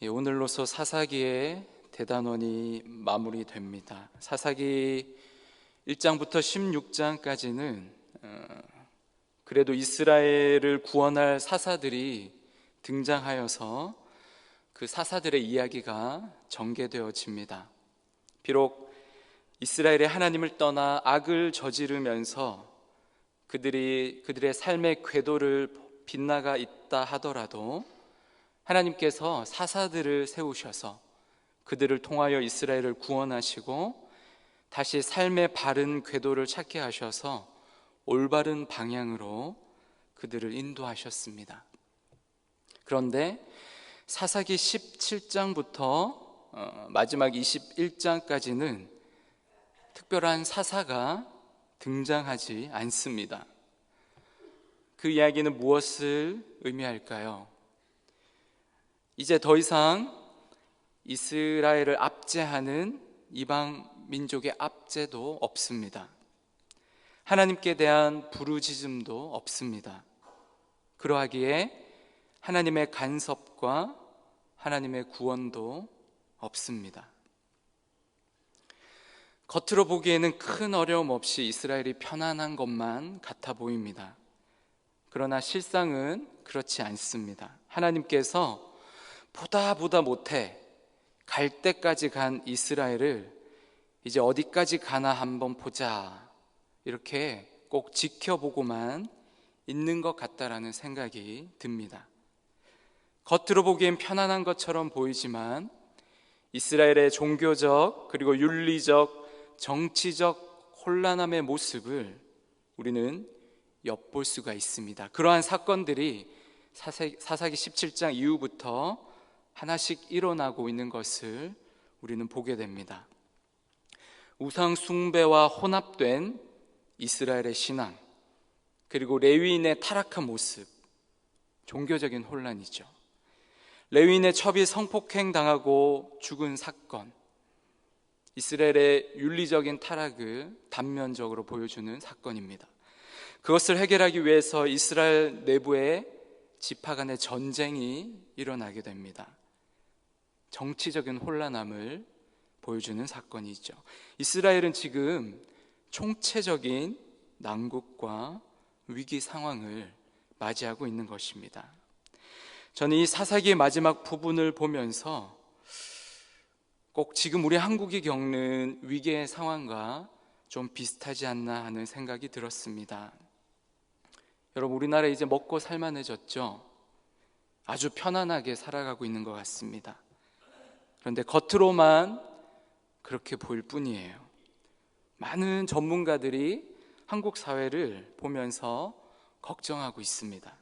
오늘로서 사사기의 대단원이 마무리됩니다. 사사기 1장부터 16장까지는 그래도 이스라엘을 구원할 사사들이 등장하여서 그 사사들의 이야기가 전개되어집니다. 비록 이스라엘의 하나님을 떠나 악을 저지르면서 그들의 삶의 궤도를 빗나가 있다 하더라도 하나님께서 사사들을 세우셔서 그들을 통하여 이스라엘을 구원하시고 다시 삶의 바른 궤도를 찾게 하셔서 올바른 방향으로 그들을 인도하셨습니다. 그런데 사사기 17장부터 마지막 21장까지는 특별한 사사가 등장하지 않습니다. 그 이야기는 무엇을 의미할까요? 이제 더 이상 이스라엘을 압제하는 이방 민족의 압제도 없습니다. 하나님께 대한 부르짖음도 없습니다. 그러하기에 하나님의 간섭과 하나님의 구원도 없습니다. 겉으로 보기에는 큰 어려움 없이 이스라엘이 편안한 것만 같아 보입니다. 그러나 실상은 그렇지 않습니다. 하나님께서 보다 못해 갈 때까지 간 이스라엘을 이제 어디까지 가나 한번 보자, 이렇게 꼭 지켜보고만 있는 것 같다라는 생각이 듭니다. 겉으로 보기엔 편안한 것처럼 보이지만 이스라엘의 종교적 그리고 윤리적 정치적 혼란함의 모습을 우리는 엿볼 수가 있습니다. 그러한 사건들이 사사기 17장 이후부터 하나씩 일어나고 있는 것을 우리는 보게 됩니다. 우상 숭배와 혼합된 이스라엘의 신앙, 그리고 레위인의 타락한 모습, 종교적인 혼란이죠. 레위인의 첩이 성폭행 당하고 죽은 사건, 이스라엘의 윤리적인 타락을 단면적으로 보여주는 사건입니다. 그것을 해결하기 위해서 이스라엘 내부에 지파 간의 전쟁이 일어나게 됩니다. 정치적인 혼란함을 보여주는 사건이죠. 이스라엘은 지금 총체적인 난국과 위기 상황을 맞이하고 있는 것입니다. 저는 이 사사기의 마지막 부분을 보면서 꼭 지금 우리 한국이 겪는 위기의 상황과 좀 비슷하지 않나 하는 생각이 들었습니다. 여러분, 우리나라 이제 먹고 살만해졌죠? 아주 편안하게 살아가고 있는 것 같습니다. 그런데 겉으로만 그렇게 보일 뿐이에요. 많은 전문가들이 한국 사회를 보면서 걱정하고 있습니다.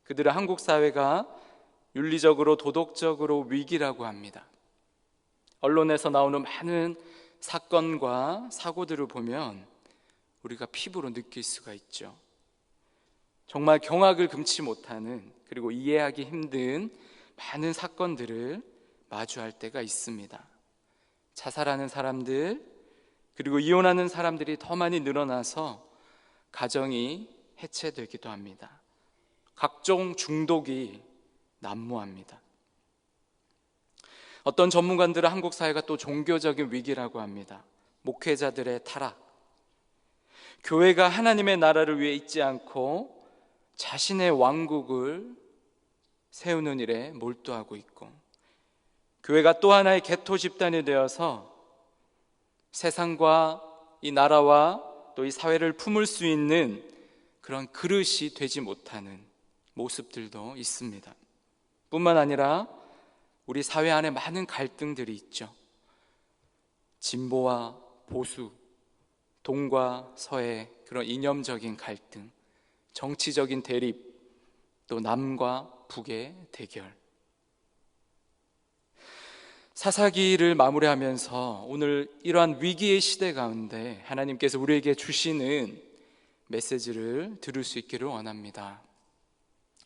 그들은 한국 사회가 윤리적으로 도덕적으로 위기라고 합니다. 언론에서 나오는 많은 사건과 사고들을 보면 우리가 피부로 느낄 수가 있죠. 정말 경악을 금치 못하는, 그리고 이해하기 힘든 많은 사건들을 마주할 때가 있습니다. 자살하는 사람들, 그리고 이혼하는 사람들이 더 많이 늘어나서 가정이 해체되기도 합니다. 각종 중독이 난무합니다. 어떤 전문가들은 한국 사회가 또 종교적인 위기라고 합니다. 목회자들의 타락, 교회가 하나님의 나라를 위해 있지 않고 자신의 왕국을 세우는 일에 몰두하고 있고, 교회가 또 하나의 개토 집단이 되어서 세상과 이 나라와 또 이 사회를 품을 수 있는 그런 그릇이 되지 못하는 모습들도 있습니다. 뿐만 아니라 우리 사회 안에 많은 갈등들이 있죠. 진보와 보수, 동과 서의 그런 이념적인 갈등, 정치적인 대립, 또 남과 북의 대결. 사사기를 마무리하면서 오늘 이러한 위기의 시대 가운데 하나님께서 우리에게 주시는 메시지를 들을 수 있기를 원합니다.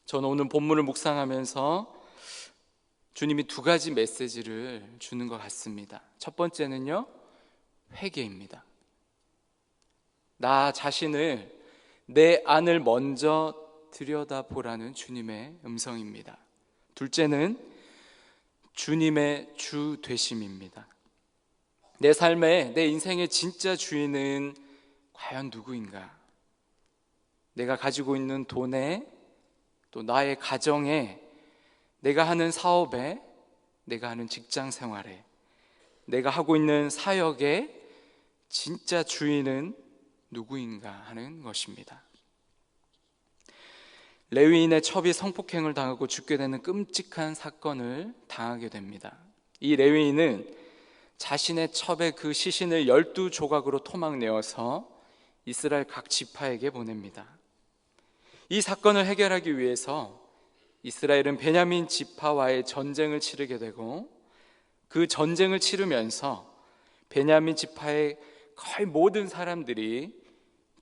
저는 오늘 본문을 묵상하면서 주님이 두 가지 메시지를 주는 것 같습니다. 첫 번째는요, 회개입니다. 나 자신을, 내 안을 먼저 들여다보라는 주님의 음성입니다. 둘째는 주님의 주 되심입니다. 내 삶의, 내 인생의 진짜 주인은 과연 누구인가? 내가 가지고 있는 돈에, 또 나의 가정에, 내가 하는 사업에, 내가 하는 직장 생활에, 내가 하고 있는 사역에 진짜 주인은 누구인가 하는 것입니다. 레위인의 첩이 성폭행을 당하고 죽게 되는 끔찍한 사건을 당하게 됩니다. 이 레위인은 자신의 첩의 그 시신을 12조각으로 토막내어서 이스라엘 각 지파에게 보냅니다. 이 사건을 해결하기 위해서 이스라엘은 베냐민 지파와의 전쟁을 치르게 되고, 그 전쟁을 치르면서 베냐민 지파의 거의 모든 사람들이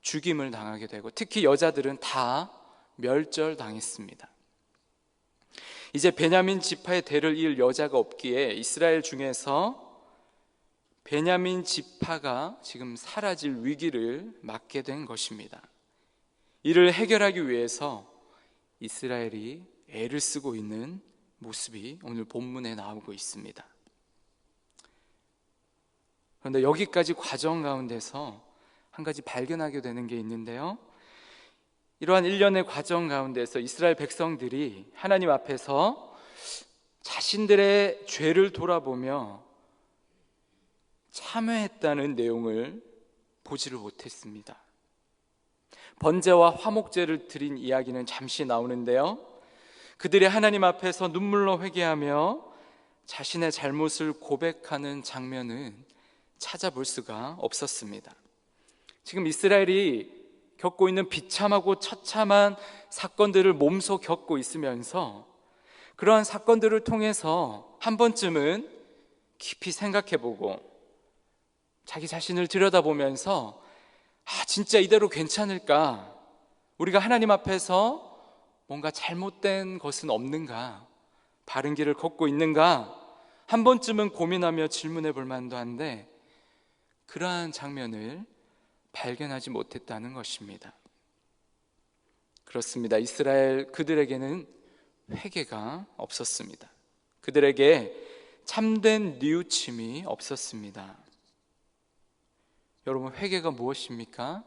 죽임을 당하게 되고, 특히 여자들은 다 멸절당했습니다. 이제 베냐민 지파의 대를 이을 여자가 없기에 이스라엘 중에서 베냐민 지파가 지금 사라질 위기를 맞게 된 것입니다. 이를 해결하기 위해서 이스라엘이 애를 쓰고 있는 모습이 오늘 본문에 나오고 있습니다. 그런데 여기까지 과정 가운데서 한 가지 발견하게 되는 게 있는데요, 이러한 일련의 과정 가운데서 이스라엘 백성들이 하나님 앞에서 자신들의 죄를 돌아보며 참회했다는 내용을 보지를 못했습니다. 번제와 화목제를 드린 이야기는 잠시 나오는데요, 그들이 하나님 앞에서 눈물로 회개하며 자신의 잘못을 고백하는 장면은 찾아볼 수가 없었습니다. 지금 이스라엘이 겪고 있는 비참하고 처참한 사건들을 몸소 겪고 있으면서 그러한 사건들을 통해서 한 번쯤은 깊이 생각해보고 자기 자신을 들여다보면서 진짜 이대로 괜찮을까? 우리가 하나님 앞에서 뭔가 잘못된 것은 없는가? 바른 길을 걷고 있는가? 한 번쯤은 고민하며 질문해 볼 만도 한데 그러한 장면을 발견하지 못했다는 것입니다. 그렇습니다. 이스라엘 그들에게는 회개가 없었습니다. 그들에게 참된 뉘우침이 없었습니다. 여러분, 회개가 무엇입니까?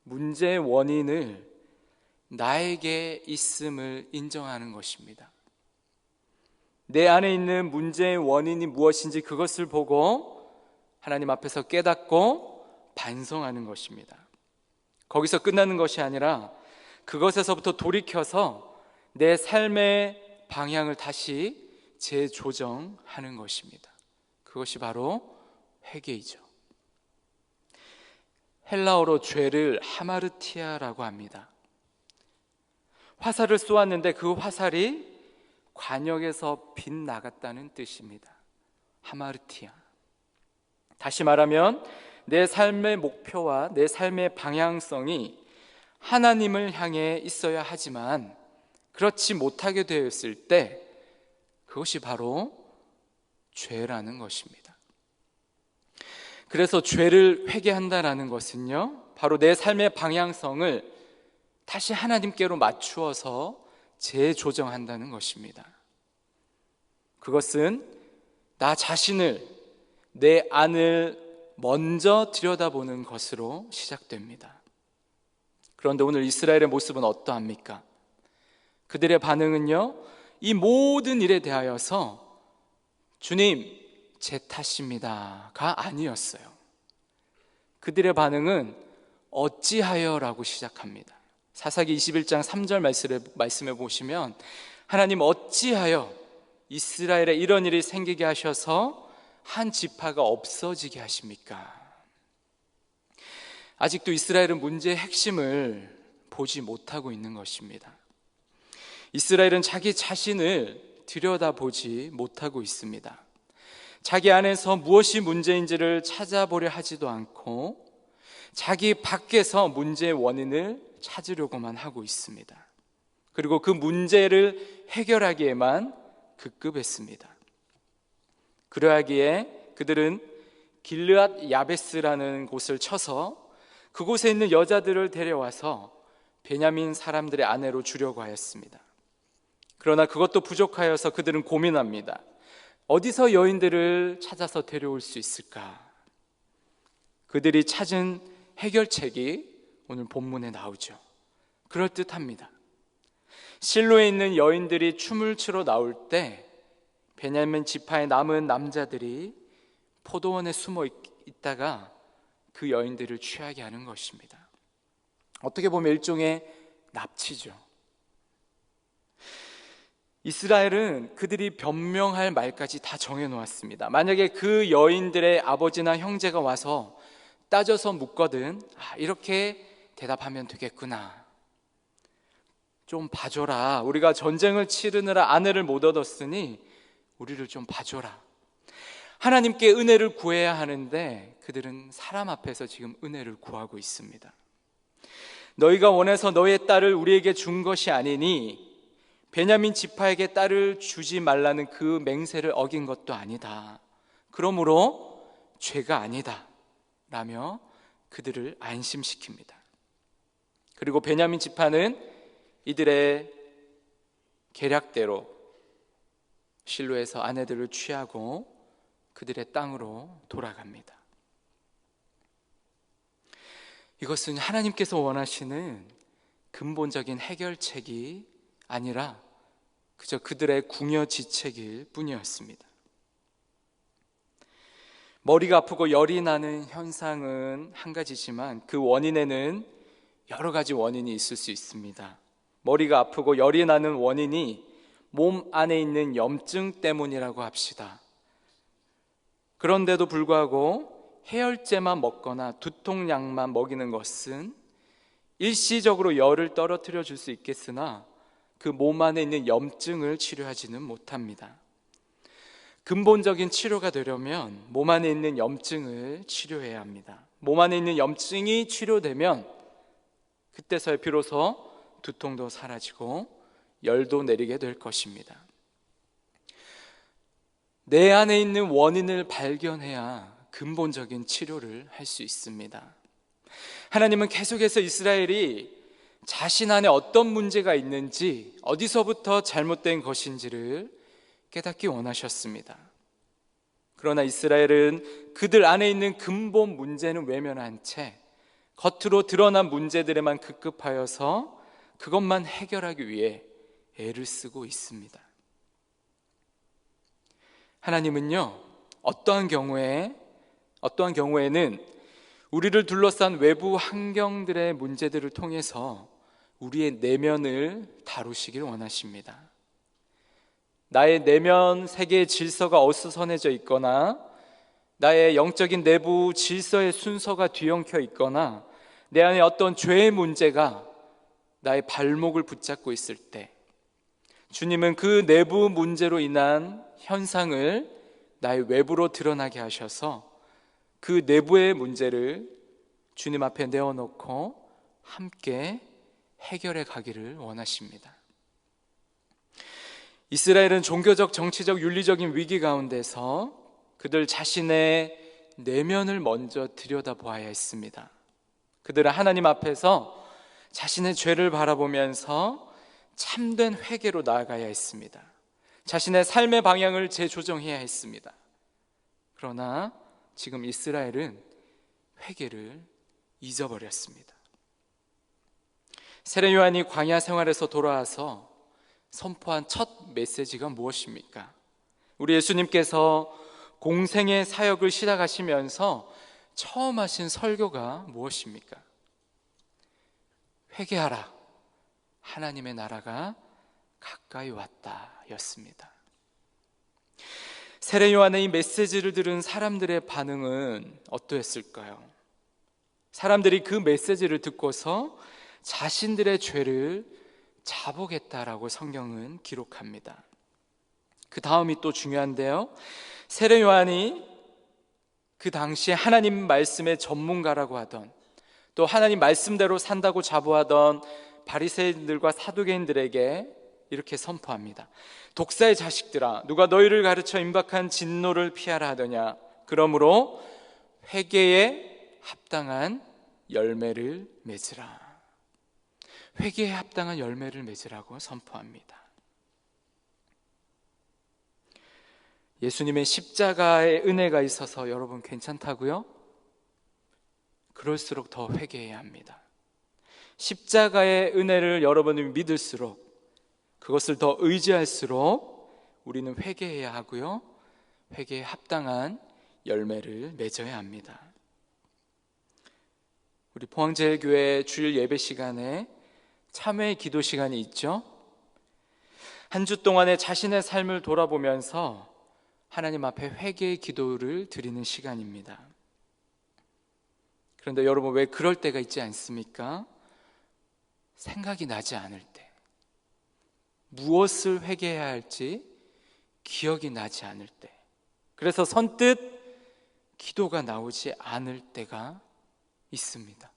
문제의 원인을 나에게 있음을 인정하는 것입니다. 내 안에 있는 문제의 원인이 무엇인지 그것을 보고 하나님 앞에서 깨닫고 반성하는 것입니다. 거기서 끝나는 것이 아니라 그것에서부터 돌이켜서 내 삶의 방향을 다시 재조정하는 것입니다. 그것이 바로 회개이죠. 헬라어로 죄를 하마르티아라고 합니다. 화살을 쏘았는데 그 화살이 관역에서 빗나갔다는 뜻입니다. 하마르티아. 다시 말하면 내 삶의 목표와 내 삶의 방향성이 하나님을 향해 있어야 하지만 그렇지 못하게 되었을 때 그것이 바로 죄라는 것입니다. 그래서 죄를 회개한다라는 것은요, 바로 내 삶의 방향성을 다시 하나님께로 맞추어서 재조정한다는 것입니다. 그것은 나 자신을, 내 안을 먼저 들여다보는 것으로 시작됩니다. 그런데 오늘 이스라엘의 모습은 어떠합니까? 그들의 반응은요, 이 모든 일에 대하여서 주님, 제 탓입니다가 아니었어요. 그들의 반응은 어찌하여라고 시작합니다. 사사기 21장 3절 말씀에 보시면 하나님 어찌하여 이스라엘에 이런 일이 생기게 하셔서 한 지파가 없어지게 하십니까? 아직도 이스라엘은 문제의 핵심을 보지 못하고 있는 것입니다. 이스라엘은 자기 자신을 들여다보지 못하고 있습니다. 자기 안에서 무엇이 문제인지를 찾아보려 하지도 않고 자기 밖에서 문제의 원인을 찾으려고만 하고 있습니다. 그리고 그 문제를 해결하기에만 급급했습니다. 그러하기에 그들은 길르앗 야베스라는 곳을 쳐서 그곳에 있는 여자들을 데려와서 베냐민 사람들의 아내로 주려고 하였습니다. 그러나 그것도 부족하여서 그들은 고민합니다. 어디서 여인들을 찾아서 데려올 수 있을까? 그들이 찾은 해결책이 오늘 본문에 나오죠. 그럴듯합니다. 실로에 있는 여인들이 춤을 추러 나올 때 베냐민 지파의 남은 남자들이 포도원에 숨어 있다가 그 여인들을 취하게 하는 것입니다. 어떻게 보면 일종의 납치죠. 이스라엘은 그들이 변명할 말까지 다 정해놓았습니다. 만약에 그 여인들의 아버지나 형제가 와서 따져서 묻거든, 이렇게 대답하면 되겠구나. 좀 봐줘라. 우리가 전쟁을 치르느라 아내를 못 얻었으니 우리를 좀 봐줘라. 하나님께 은혜를 구해야 하는데 그들은 사람 앞에서 지금 은혜를 구하고 있습니다. 너희가 원해서 너의 딸을 우리에게 준 것이 아니니 베냐민 지파에게 딸을 주지 말라는 그 맹세를 어긴 것도 아니다. 그러므로 죄가 아니다 라며 그들을 안심시킵니다. 그리고 베냐민 지파는 이들의 계략대로 실로에서 아내들을 취하고 그들의 땅으로 돌아갑니다. 이것은 하나님께서 원하시는 근본적인 해결책이 아니라 그저 그들의 궁여지책일 뿐이었습니다. 머리가 아프고 열이 나는 현상은 한 가지지만 그 원인에는 여러 가지 원인이 있을 수 있습니다. 머리가 아프고 열이 나는 원인이 몸 안에 있는 염증 때문이라고 합시다. 그런데도 불구하고 해열제만 먹거나 두통약만 먹이는 것은 일시적으로 열을 떨어뜨려 줄 수 있겠으나 그 몸 안에 있는 염증을 치료하지는 못합니다. 근본적인 치료가 되려면 몸 안에 있는 염증을 치료해야 합니다. 몸 안에 있는 염증이 치료되면 그때서야 비로소 두통도 사라지고 열도 내리게 될 것입니다. 내 안에 있는 원인을 발견해야 근본적인 치료를 할 수 있습니다. 하나님은 계속해서 이스라엘이 자신 안에 어떤 문제가 있는지, 어디서부터 잘못된 것인지를 깨닫기 원하셨습니다. 그러나 이스라엘은 그들 안에 있는 근본 문제는 외면한 채 겉으로 드러난 문제들에만 급급하여서 그것만 해결하기 위해 애를 쓰고 있습니다. 하나님은요, 어떠한 경우에는 우리를 둘러싼 외부 환경들의 문제들을 통해서 우리의 내면을 다루시길 원하십니다. 나의 내면 세계의 질서가 어수선해져 있거나 나의 영적인 내부 질서의 순서가 뒤엉켜 있거나 내 안에 어떤 죄의 문제가 나의 발목을 붙잡고 있을 때 주님은 그 내부 문제로 인한 현상을 나의 외부로 드러나게 하셔서 그 내부의 문제를 주님 앞에 내어놓고 함께 해결해 가기를 원하십니다. 이스라엘은 종교적, 정치적, 윤리적인 위기 가운데서 그들 자신의 내면을 먼저 들여다보아야 했습니다. 그들은 하나님 앞에서 자신의 죄를 바라보면서 참된 회개로 나아가야 했습니다. 자신의 삶의 방향을 재조정해야 했습니다. 그러나 지금 이스라엘은 회개를 잊어버렸습니다. 세례 요한이 광야 생활에서 돌아와서 선포한 첫 메시지가 무엇입니까? 우리 예수님께서 공생의 사역을 시작하시면서 처음 하신 설교가 무엇입니까? 회개하라, 하나님의 나라가 가까이 왔다 였습니다. 세례 요한의 이 메시지를 들은 사람들의 반응은 어떠했을까요? 사람들이 그 메시지를 듣고서 자신들의 죄를 자복했다라고 성경은 기록합니다. 그 다음이 또 중요한데요, 세례 요한이 그 당시에 하나님 말씀의 전문가라고 하던, 또 하나님 말씀대로 산다고 자부하던 바리새인들과 사두개인들에게 이렇게 선포합니다. 독사의 자식들아, 누가 너희를 가르쳐 임박한 진노를 피하라 하더냐? 그러므로 회개에 합당한 열매를 맺으라. 회개에 합당한 열매를 맺으라고 선포합니다. 예수님의 십자가의 은혜가 있어서 여러분 괜찮다고요? 그럴수록 더 회개해야 합니다. 십자가의 은혜를 여러분이 믿을수록, 그것을 더 의지할수록 우리는 회개해야 하고요, 회개에 합당한 열매를 맺어야 합니다. 우리 포항제일교회 주일 예배 시간에 참회 기도 시간이 있죠. 한 주 동안의 자신의 삶을 돌아보면서 하나님 앞에 회개의 기도를 드리는 시간입니다. 그런데 여러분, 왜 그럴 때가 있지 않습니까? 생각이 나지 않을 때, 무엇을 회개해야 할지 기억이 나지 않을 때, 그래서 선뜻 기도가 나오지 않을 때가 있습니다.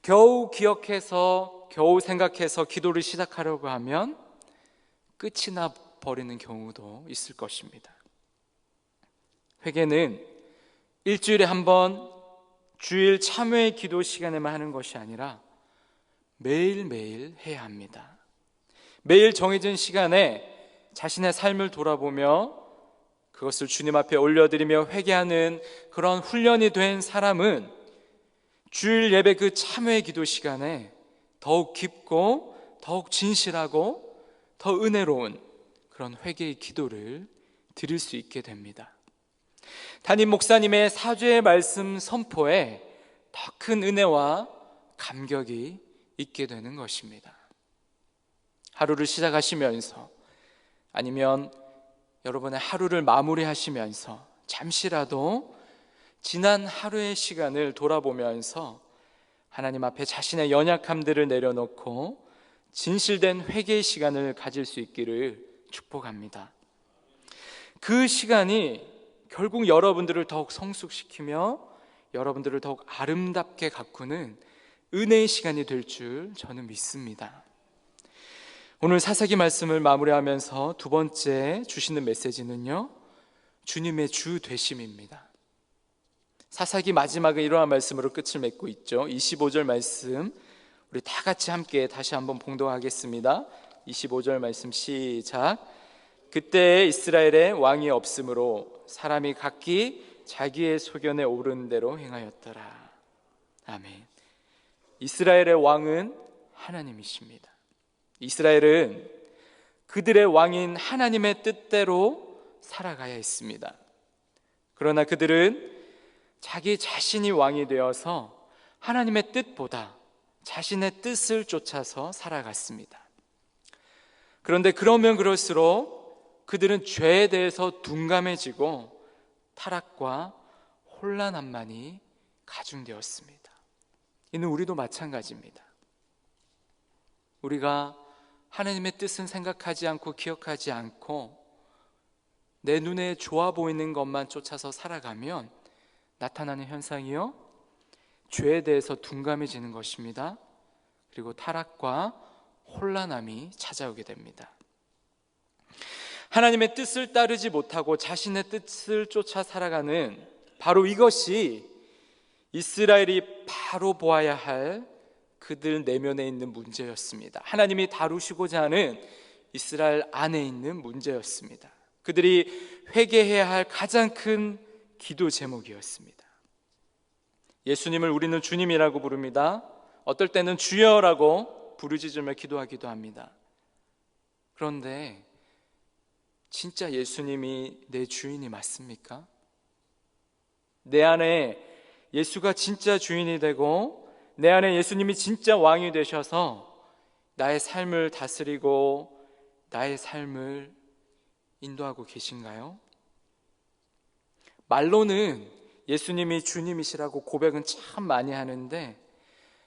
겨우 기억해서, 겨우 생각해서 기도를 시작하려고 하면 끝이 나 버리는 경우도 있을 것입니다. 회개는 일주일에 한 번 주일 참회 기도 시간에만 하는 것이 아니라 매일매일 해야 합니다. 매일 정해진 시간에 자신의 삶을 돌아보며 그것을 주님 앞에 올려드리며 회개하는 그런 훈련이 된 사람은 주일 예배 그 참회 기도 시간에 더욱 깊고 더욱 진실하고 더 은혜로운 그런 회개의 기도를 드릴 수 있게 됩니다. 담임 목사님의 사죄의 말씀 선포에 더 큰 은혜와 감격이 있게 되는 것입니다. 하루를 시작하시면서, 아니면 여러분의 하루를 마무리하시면서 잠시라도 지난 하루의 시간을 돌아보면서 하나님 앞에 자신의 연약함들을 내려놓고 진실된 회개의 시간을 가질 수 있기를 축복합니다. 그 시간이 결국 여러분들을 더욱 성숙시키며 여러분들을 더욱 아름답게 가꾸는 은혜의 시간이 될 줄 저는 믿습니다. 오늘 사사기 말씀을 마무리하면서 두 번째 주시는 메시지는요, 주님의 주 되심입니다. 사사기 마지막에 이러한 말씀으로 끝을 맺고 있죠. 25절 말씀 우리 다 같이 함께 다시 한번 봉독하겠습니다. 25절 말씀 시작. 그때 이스라엘에 왕이 없으므로 사람이 각기 자기의 소견에 오른 대로 행하였더라. 아멘. 이스라엘의 왕은 하나님이십니다. 이스라엘은 그들의 왕인 하나님의 뜻대로 살아가야 했습니다. 그러나 그들은 자기 자신이 왕이 되어서 하나님의 뜻보다 자신의 뜻을 쫓아서 살아갔습니다. 그런데 그러면 그럴수록 그들은 죄에 대해서 둔감해지고 타락과 혼란함만이 가중되었습니다. 이는 우리도 마찬가지입니다. 우리가 하나님의 뜻은 생각하지 않고 기억하지 않고 내 눈에 좋아 보이는 것만 쫓아서 살아가면 나타나는 현상이요, 죄에 대해서 둔감해지는 것입니다. 그리고 타락과 혼란함이 찾아오게 됩니다. 하나님의 뜻을 따르지 못하고 자신의 뜻을 쫓아 살아가는 바로 이것이 이스라엘이 바로 보아야 할 그들 내면에 있는 문제였습니다. 하나님이 다루시고자 하는 이스라엘 안에 있는 문제였습니다. 그들이 회개해야 할 가장 큰 기도 제목이었습니다. 예수님을 우리는 주님이라고 부릅니다. 어떨 때는 주여라고 부르짖으며 기도하기도 합니다. 그런데 진짜 예수님이 내 주인이 맞습니까? 내 안에 예수가 진짜 주인이 되고 내 안에 예수님이 진짜 왕이 되셔서 나의 삶을 다스리고 나의 삶을 인도하고 계신가요? 말로는 예수님이 주님이시라고 고백은 참 많이 하는데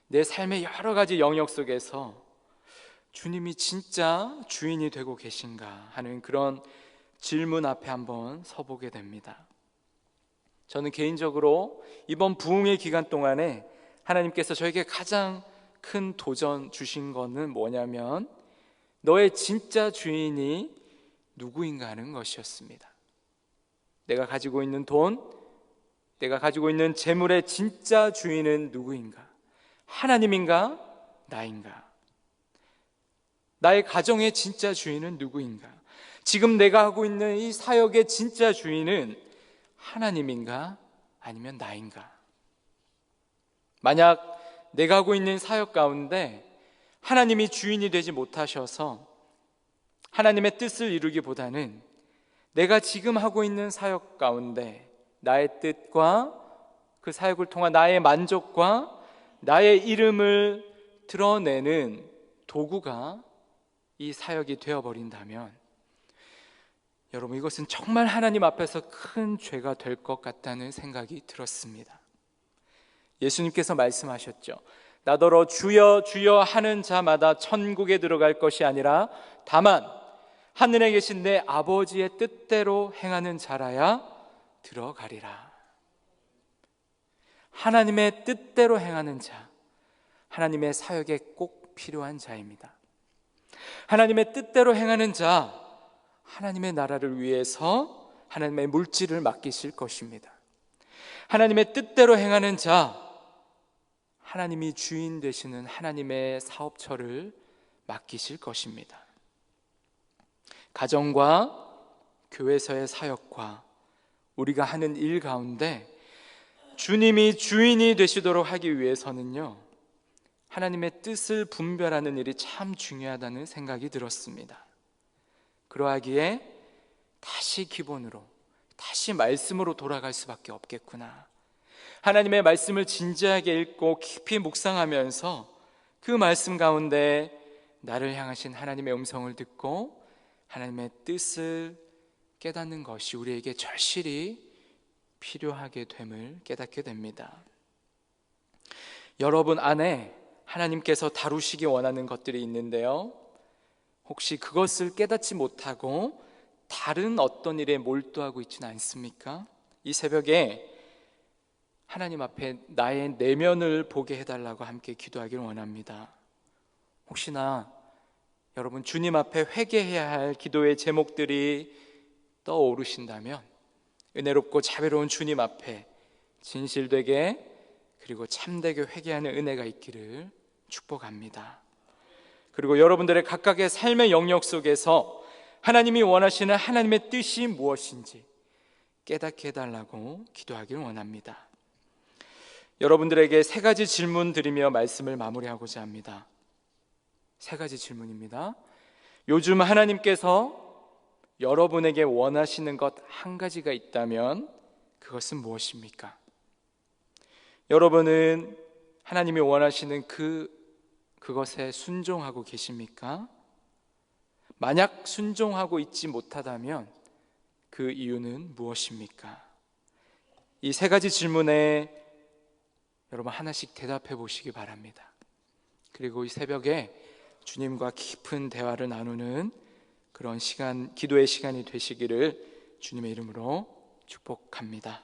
내 삶의 여러 가지 영역 속에서 주님이 진짜 주인이 되고 계신가 하는 그런 질문 앞에 한번 서보게 됩니다. 저는 개인적으로 이번 부흥의 기간 동안에 하나님께서 저에게 가장 큰 도전 주신 거는 뭐냐면 너의 진짜 주인이 누구인가 하는 것이었습니다. 내가 가지고 있는 돈, 내가 가지고 있는 재물의 진짜 주인은 누구인가? 하나님인가? 나인가? 나의 가정의 진짜 주인은 누구인가? 지금 내가 하고 있는 이 사역의 진짜 주인은 하나님인가 아니면 나인가? 만약 내가 하고 있는 사역 가운데 하나님이 주인이 되지 못하셔서 하나님의 뜻을 이루기보다는 내가 지금 하고 있는 사역 가운데 나의 뜻과 그 사역을 통한 나의 만족과 나의 이름을 드러내는 도구가 이 사역이 되어버린다면 여러분, 이것은 정말 하나님 앞에서 큰 죄가 될 것 같다는 생각이 들었습니다. 예수님께서 말씀하셨죠. 나더러 주여 주여 하는 자마다 천국에 들어갈 것이 아니라 다만 하늘에 계신 내 아버지의 뜻대로 행하는 자라야 들어가리라. 하나님의 뜻대로 행하는 자, 하나님의 사역에 꼭 필요한 자입니다. 하나님의 뜻대로 행하는 자, 하나님의 나라를 위해서 하나님의 물질을 맡기실 것입니다. 하나님의 뜻대로 행하는 자, 하나님이 주인 되시는 하나님의 사업처를 맡기실 것입니다. 가정과 교회에서의 사역과 우리가 하는 일 가운데 주님이 주인이 되시도록 하기 위해서는요, 하나님의 뜻을 분별하는 일이 참 중요하다는 생각이 들었습니다. 그러하기에 다시 기본으로, 다시 말씀으로 돌아갈 수밖에 없겠구나. 하나님의 말씀을 진지하게 읽고 깊이 묵상하면서 그 말씀 가운데 나를 향하신 하나님의 음성을 듣고 하나님의 뜻을 깨닫는 것이 우리에게 절실히 필요하게 됨을 깨닫게 됩니다. 여러분 안에 하나님께서 다루시기 원하는 것들이 있는데요, 혹시 그것을 깨닫지 못하고 다른 어떤 일에 몰두하고 있지는 않습니까? 이 새벽에 하나님 앞에 나의 내면을 보게 해달라고 함께 기도하기를 원합니다. 혹시나 여러분 주님 앞에 회개해야 할 기도의 제목들이 떠오르신다면 은혜롭고 자비로운 주님 앞에 진실되게 그리고 참되게 회개하는 은혜가 있기를 축복합니다. 그리고 여러분들의 각각의 삶의 영역 속에서 하나님이 원하시는 하나님의 뜻이 무엇인지 깨닫게 해달라고 기도하기를 원합니다. 여러분들에게 세 가지 질문 드리며 말씀을 마무리하고자 합니다. 세 가지 질문입니다. 요즘 하나님께서 여러분에게 원하시는 것 한 가지가 있다면 그것은 무엇입니까? 여러분은 하나님이 원하시는 그것에 순종하고 계십니까? 만약 순종하고 있지 못하다면 그 이유는 무엇입니까? 이 세 가지 질문에 여러분 하나씩 대답해 보시기 바랍니다. 그리고 이 새벽에 주님과 깊은 대화를 나누는 그런 시간, 기도의 시간이 되시기를 주님의 이름으로 축복합니다.